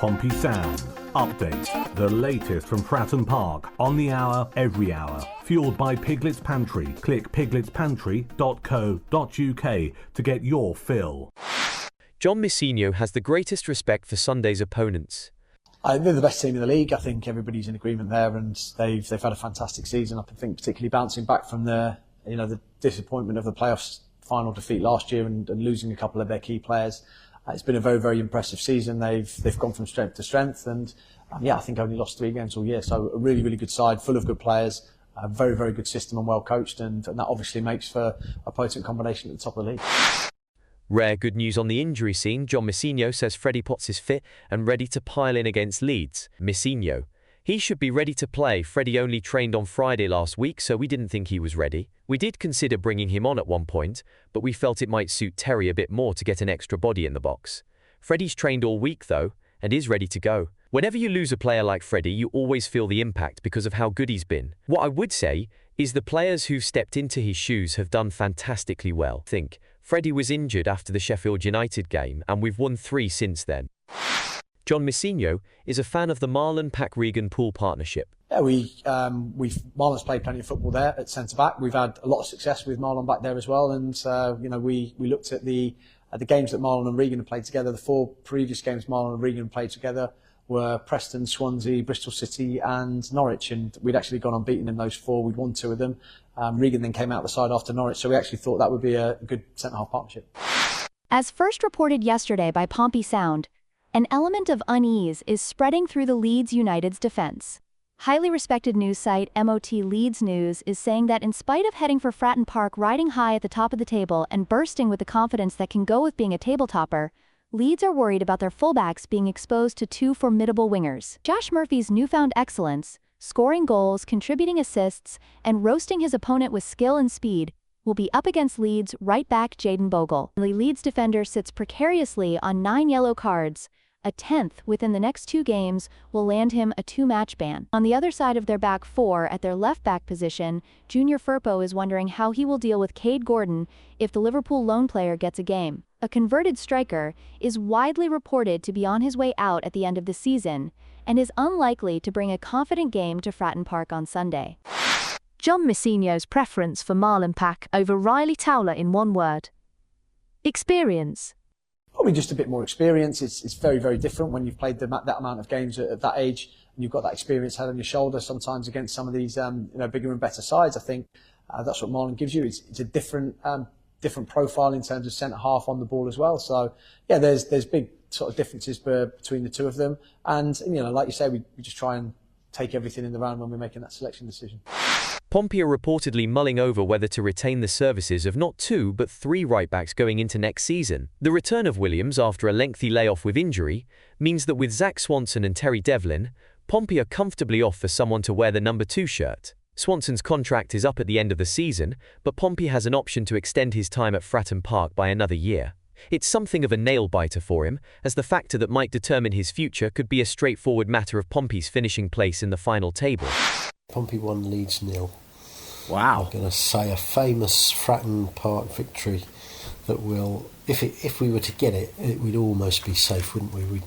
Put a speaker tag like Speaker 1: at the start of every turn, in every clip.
Speaker 1: Pompey Sound. Updates, the latest from Fratton Park, on the hour, every hour. Fueled by Piglet's Pantry. Click pigletspantry.co.uk to get your fill.
Speaker 2: John Messinho has the greatest respect for Sunday's opponents.
Speaker 3: They're the best team in the league. I think everybody's in agreement there, and they've had a fantastic season. I think particularly bouncing back from the disappointment of the playoffs final defeat last year and losing a couple of their key players. It's been a very, very impressive season. They've gone from strength to strength, and I think only lost 3 games all year. So a really, really good side, full of good players, a very, very good system and well coached, and that obviously makes for a potent combination at the top of the league.
Speaker 2: Rare good news on the injury scene. John Messinho says Freddie Potts is fit and ready to pile in against Leeds. Messinho: he should be ready to play. Freddie only trained on Friday last week, so we didn't think he was ready. We did consider bringing him on at one point, but we felt it might suit Terry a bit more to get an extra body in the box. Freddie's trained all week though, and is ready to go. Whenever you lose a player like Freddie, you always feel the impact because of how good he's been. What I would say is the players who've stepped into his shoes have done fantastically well. Freddie was injured after the Sheffield United game, and we've won 3 since then. John Messinho is a fan of the Marlon-Pack-Regan pool partnership.
Speaker 3: Yeah, Marlon's played plenty of football there at centre back. We've had a lot of success with Marlon back there as well, and we looked at the games that Marlon and Regan have played together. The 4 previous games Marlon and Regan played together were Preston, Swansea, Bristol City and Norwich, and we'd actually gone unbeaten in those 4. We'd won 2 of them. Regan then came out the side after Norwich, so we actually thought that would be a good centre-half partnership.
Speaker 4: As first reported yesterday by Pompey Sound, an element of unease is spreading through the Leeds United's defence. Highly respected news site MOT Leeds News is saying that in spite of heading for Fratton Park riding high at the top of the table and bursting with the confidence that can go with being a table topper, Leeds are worried about their fullbacks being exposed to 2 formidable wingers. Josh Murphy's newfound excellence, scoring goals, contributing assists, and roasting his opponent with skill and speed, will be up against Leeds right back Jayden Bogle. The Leeds defender sits precariously on 9 yellow cards. A 10th within the next 2 games will land him a 2-match ban. On the other side of their back 4, at their left-back position, Junior Firpo is wondering how he will deal with Cade Gordon if the Liverpool lone player gets a game. A converted striker is widely reported to be on his way out at the end of the season and is unlikely to bring a confident game to Fratton Park on Sunday.
Speaker 5: John Messinho's preference for Marlon Pack over Riley Towler in one word: experience.
Speaker 3: Probably just a bit more experience. It's very, very different when you've played that amount of games at that age and you've got that experience head on your shoulder sometimes against some of these bigger and better sides. I think that's what Marlon gives you. It's a different profile in terms of centre half on the ball as well. So yeah, there's big sort of differences between the 2 of them. And like you say, we just try and take everything in the round when we're making that selection decision.
Speaker 2: Pompey are reportedly mulling over whether to retain the services of not 2 but 3 right-backs going into next season. The return of Williams after a lengthy layoff with injury means that with Zach Swanson and Terry Devlin, Pompey are comfortably off for someone to wear the number 2 shirt. Swanson's contract is up at the end of the season, but Pompey has an option to extend his time at Fratton Park by another year. It's something of a nail-biter for him, as the factor that might determine his future could be a straightforward matter of Pompey's finishing place in the final table.
Speaker 6: Pompey 1, Leeds 0.
Speaker 7: Wow.
Speaker 6: I'm going to say a famous Fratton Park victory that will, if we were to get it, it would almost be safe, wouldn't we? We'd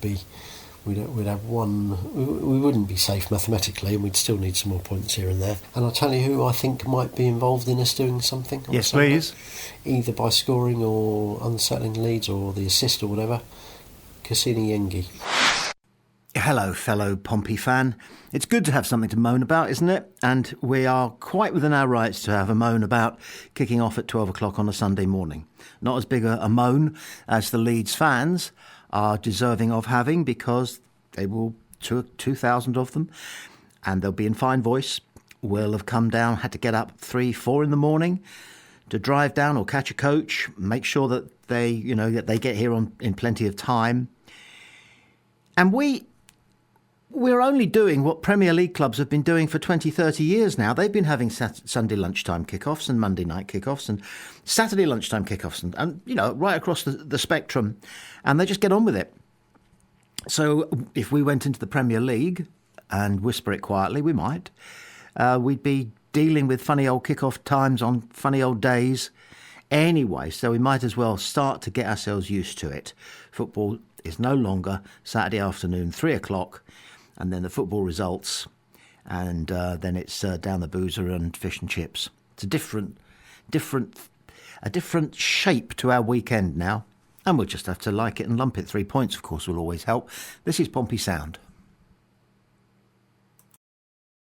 Speaker 6: have one. We wouldn't be safe mathematically, and we'd still need some more points here and there. And I'll tell you who I think might be involved in us doing something.
Speaker 7: Yes, please.
Speaker 6: Either by scoring or unsettling Leeds or the assist or whatever. Cassini Yengi.
Speaker 7: Hello, fellow Pompey fan. It's good to have something to moan about, isn't it? And we are quite within our rights to have a moan about kicking off at 12 o'clock on a Sunday morning. Not as big a moan as the Leeds fans are deserving of having, because they will, 2,000 of them, and they'll be in fine voice, will have come down, had to get up 3, 4 in the morning to drive down or catch a coach, make sure that they get here in plenty of time. And we're only doing what Premier League clubs have been doing for 20, 30 years now. They've been having Sunday lunchtime kickoffs and Monday night kickoffs and Saturday lunchtime kickoffs and right across the spectrum, and they just get on with it. So if we went into the Premier League and whisper it quietly, we might, we'd be dealing with funny old kickoff times on funny old days anyway, so we might as well start to get ourselves used to it. Football is no longer Saturday afternoon, 3 o'clock, and then the football results, and then it's down the boozer and fish and chips. It's a different shape to our weekend now, and we'll just have to like it and lump it. 3 points, of course, will always help. This is Pompey Sound.